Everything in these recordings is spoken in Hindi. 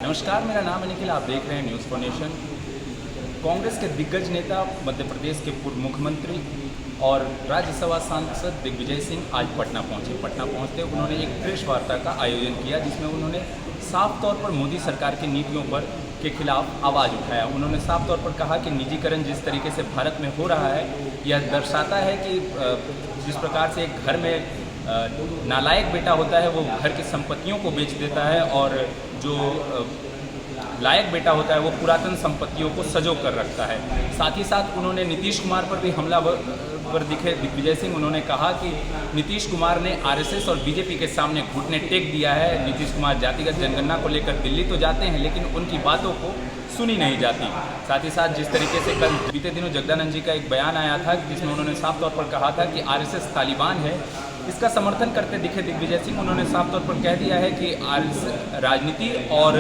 नमस्कार, मेरा नाम है निखिल। आप देख रहे हैं न्यूज़ फॉर नेशन। कांग्रेस के दिग्गज नेता, मध्य प्रदेश के पूर्व मुख्यमंत्री और राज्यसभा सांसद दिग्विजय सिंह आज पटना पहुंचे। पटना पहुंचते उन्होंने एक प्रेस वार्ता का आयोजन किया, जिसमें उन्होंने साफ तौर पर मोदी सरकार की नीतियों पर के खिलाफ आवाज़ उठाया। उन्होंने साफ तौर पर कहा कि निजीकरण जिस तरीके से भारत में हो रहा है, यह दर्शाता है कि जिस प्रकार से एक घर में नालायक बेटा होता है वो घर की संपत्तियों को बेच देता है, और जो लायक बेटा होता है वो पुरातन संपत्तियों को सजो कर रखता है। साथ ही साथ उन्होंने नीतीश कुमार पर भी हमलावर दिखे दिग्विजय सिंह। उन्होंने कहा कि नीतीश कुमार ने आरएसएस और बीजेपी के सामने घुटने टेक दिया है। नीतीश कुमार जातिगत जनगणना को लेकर दिल्ली तो जाते हैं, लेकिन उनकी बातों को सुनी नहीं जाती। साथ ही साथ जिस तरीके से कल बीते दिनों जगदानंद जी का एक बयान आया था, जिसमें उन्होंने साफ तौर पर कहा था कि आरएसएस तालिबान है, इसका समर्थन करते दिखे दिग्विजय सिंह। उन्होंने साफ तौर पर कह दिया है कि राजनीति और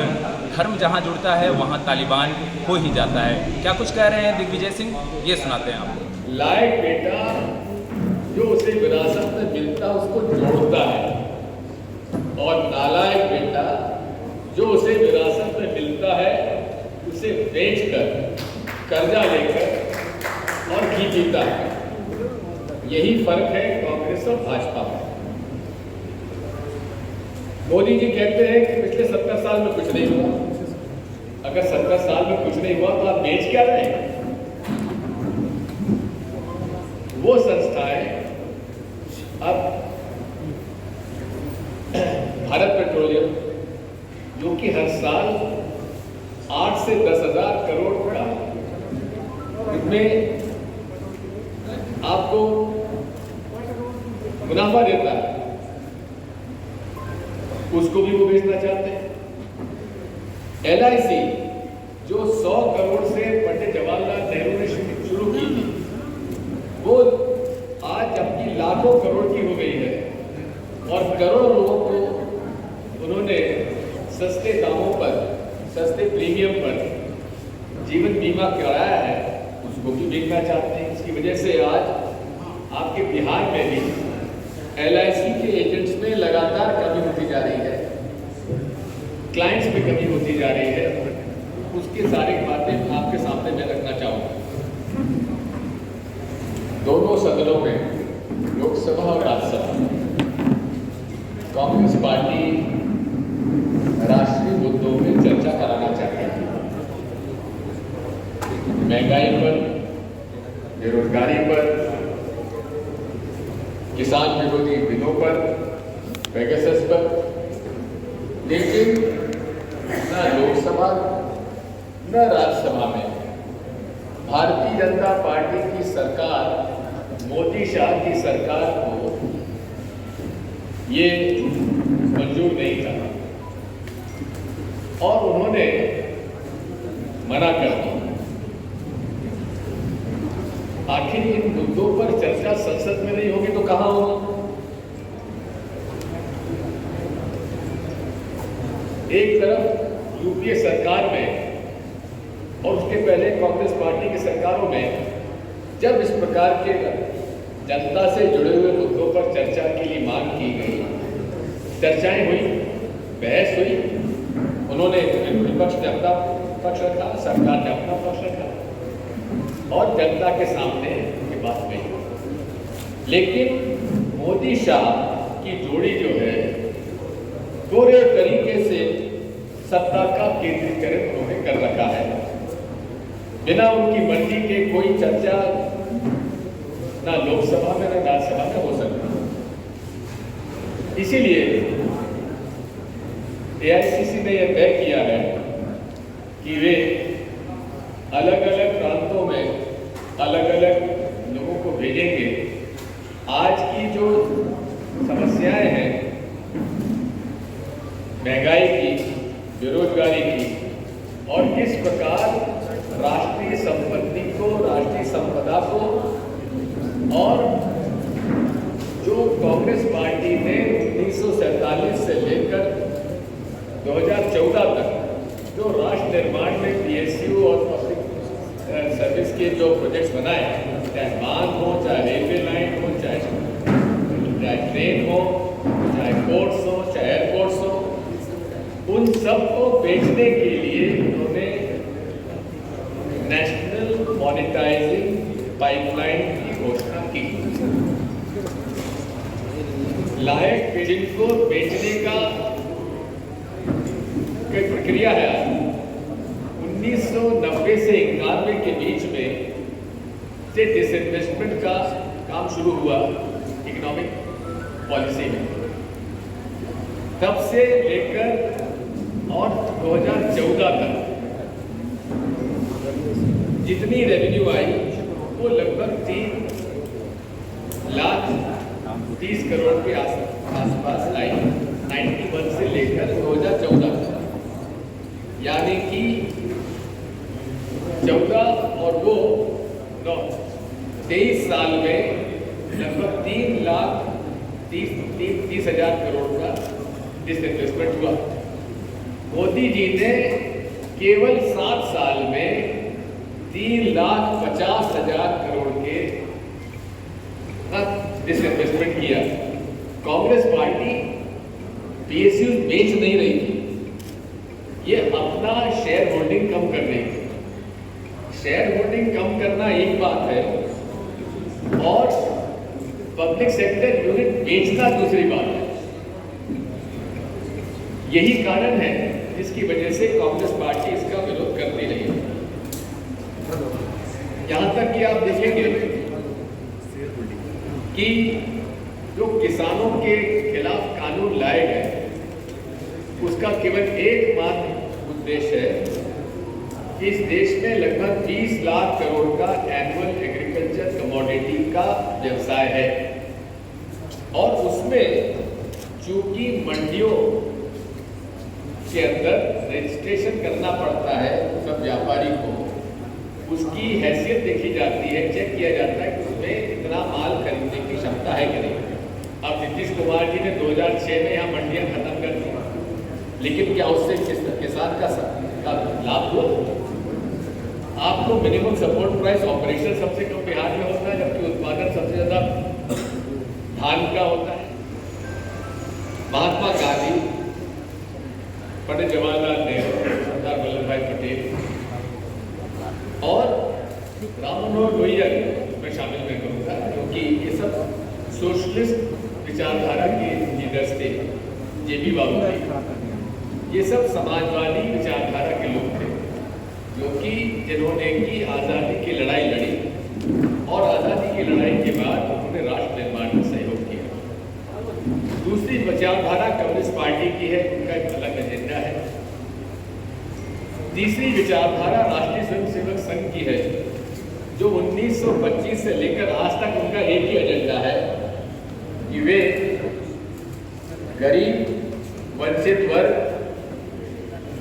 धर्म जहां जुड़ता है वहां तालिबान हो ही जाता है। क्या कुछ कह रहे हैं दिग्विजय सिंह, ये सुनाते हैं आपको। लायक बेटा जो उसे विरासत में मिलता उसको जोड़ता है, और नालायक बेटा जो उसे विरासत में मिलता है उसे बेचकर, कर्जा लेकर और घी पीता है। यही फर्क है कांग्रेस और भाजपा में। मोदी जी कहते हैं कि पिछले 70 साल में कुछ नहीं हुआ। अगर 70 साल में कुछ नहीं हुआ तो आप बेच क्या रहे हैं? वो संस्थाएं अब भारत पेट्रोलियम, जो कि हर साल 8 से 10 हजार करोड़ का इसमें आपको मुनाफा देता है, उसको भी वो बेचना चाहते हैं। LIC जो 100 करोड़ से पंडित जवाहरलाल नेहरू ने शुरू की थी, वो आज अपनी लाखों करोड़ की हो गई है, और करोड़ों लोगों को उन्होंने सस्ते दामों पर, सस्ते प्रीमियम पर जीवन बीमा कराया है, उसको भी बेचना चाहते हैं। इसकी वजह से आज आपके बिहार में भी LIC के एजेंट्स में लगातार कमी होती जा रही है, क्लाइंट्स में कमी होती जा रही है। उसकी सारी बातें आपके सामने मैं रखना चाहूँगा। दोनों सदनों में, लोकसभा और राज्यसभा, कांग्रेस पार्टी राष्ट्रीय मुद्दों में चर्चा कराना चाहती है। महंगाई पर, बेरोजगारी पर, किसान विरोधी बिलों पर, पेगासस पर, लेकिन न लोकसभा न राज्यसभा में भारतीय जनता पार्टी की सरकार, मोदी शाह की सरकार को ये मंजूर नहीं था, और उन्होंने मना कर दिया। आखिर इन मुद्दों पर चर्चा संसद में नहीं होगी तो कहां होगी? एक तरफ यूपीए सरकार में और उसके पहले कांग्रेस पार्टी की सरकारों में जब इस प्रकार के जनता से जुड़े हुए मुद्दों पर चर्चा के लिए मांग की गई, चर्चाएं हुई, बहस हुई, उन्होंने विपक्ष ने अपना पक्ष रखा, सरकार ने अपना पक्ष रखा, और जनता के सामने ये बात कही। लेकिन मोदी शाह की जोड़ी जो है, पूरे तरीके से सत्ता का केंद्रीकरण उन्होंने कर रखा है। बिना उनकी मर्जी के कोई चर्चा ना लोकसभा में ना राज्यसभा में हो सकती। इसीलिए AICC ने यह तय किया है कि वे अलग अलग प्रांतों में अलग अलग लोगों को भेजेंगे। आज की जो समस्याएं हैं, महंगाई की, बेरोजगारी की, और किस प्रकार राष्ट्रीय संपत्ति को, राष्ट्रीय संपदा को, और जो कांग्रेस पार्टी ने 1947 से लेकर 2014 तक जो राष्ट्र निर्माण में PSU और पब्लिक सर्विस के जो प्रोजेक्ट्स बनाए, चाहे बांध हो, चाहे रेलवे लाइन हो, चाहे ट्रेन हो, चाहे पोर्ट्स हो, चाहे एयरपोर्ट्स हो, उन सब को बेचने के लिए उन्होंने नेशनल मॉनेटाइजिंग पाइपलाइन की घोषणा की। लायक जिनको बेचने का प्रक्रिया है 1990 से 91 के बीच में से डिसइन्वेस्टमेंट का काम शुरू हुआ इकोनॉमिक पॉलिसी में। तब से लेकर और 2014 तक जितनी रेवेन्यू आई वो लगभग 3,30,000 करोड़ के आसपास आई 91 से लेकर 2014 तक, यानी कि 14 और वो 23 साल में लगभग 3,30,000 करोड़ का डिसइन्वेस्टमेंट हुआ। मोदी जी ने केवल 7 साल में 3,50,000 करोड़ के डिसइन्वेस्टमेंट किया। कांग्रेस पार्टी पीएसयू बेच नहीं रही थी, ये अपना शेयर होल्डिंग कम कर रही थी। शेयर होल्डिंग कम करना एक बात है और पब्लिक सेक्टर यूनिट बेचना दूसरी बात है। यही कारण है जिसकी वजह से कांग्रेस पार्टी इसका विरोध करती रही। यहां तक कि आप देखेंगे कि जो किसानों के खिलाफ कानून लाए गए उसका केवल एकमात्र उद्देश्य है कि इस देश में लगभग 20 लाख करोड़ का एनुअल एग्रीकल्चर कमोडिटी का व्यवसाय है और उसमें चूंकि मंडियों के अंदर रजिस्ट्रेशन करना पड़ता है सब व्यापारी को, उसकी हैसियत देखी जाती है, चेक किया जाता है कि उसमें इतना माल खरीदने की क्षमता है कि नहीं। अब नीतीश कुमार जी ने 2006 में यहाँ मंडियाँ खत्म कर दी, लेकिन क्या उससे किसान का लाभ हुआ? आपको मिनिमम सपोर्ट प्राइस ऑपरेशन सबसे कम बिहार में होता है, जबकि उत्पादन सबसे ज्यादा धान का होता है। महात्मा गांधी, पंडित जवाहरलाल नेहरू, सरदार वल्लभ भाई पटेल और राम मनोहर लोहिया में शामिल मैं करूँगा, क्योंकि ये सब सोशलिस्ट विचारधारा के लीडर्स थे। जेबी बाबू जी, ये सब समाजवादी विचारधारा के लोग थे जो कि जिन्होंने की आज़ादी की लड़ाई लड़ी और आज़ादी की लड़ाई के बाद उन्होंने राष्ट्र निर्माण में सहयोग किया। दूसरी विचारधारा कम्युनिस्ट पार्टी की है, उनका एक अलग एजेंडा है। तीसरी विचारधारा राष्ट्रीय स्वयंसेवक संघ की है, जो 1925 से लेकर आज तक उनका एक ही एजेंडा है कि वे गरीब, वंचित वर्ग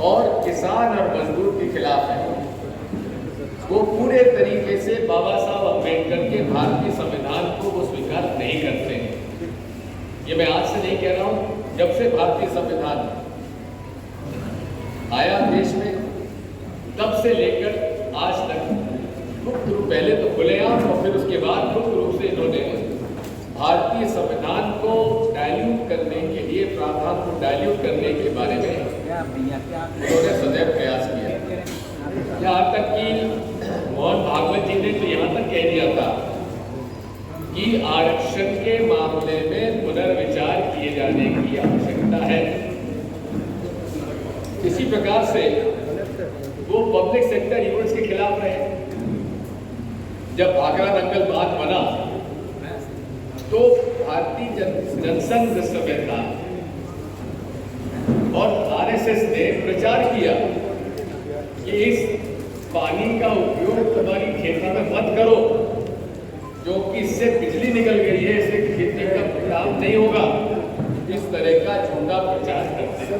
और किसान और मजदूर के खिलाफ है। वो पूरे तरीके से बाबा साहब अम्बेडकर के भारतीय संविधान को वो स्वीकार नहीं करते हैं। ये मैं आज से नहीं कह रहा हूं, जब से भारतीय संविधान आया देश में तब से लेकर आज तक गुप्त रूप, पहले तो खुलेआम और फिर उसके बाद गुप्त रूप से इन्होंने भारतीय संविधान को डाइल्यूट करने के लिए, प्रावधान को डाइल्यूट करने के बारे में उन्होंने सदैव प्रयास किया। यहाँ तक कि मोहन भागवत जी ने तो यहाँ तक कह दिया था कि आरक्षण के मामले में पुनर्विचार किए जाने की आवश्यकता है। इसी प्रकार से वो पब्लिक सेक्टर यूनिट्स के खिलाफ रहे। जब भाखड़ा दंगल बात बना तो भारतीय जनसंघ जिस समय था और आरएसएस ने प्रचार किया कि इस पानी का उपयोग तुम्हारी खेती में मत करो, जो कि इससे बिजली निकल गई है, इससे खेती का लाभ नहीं होगा। इस तरह का झूठा प्रचार करते हैं।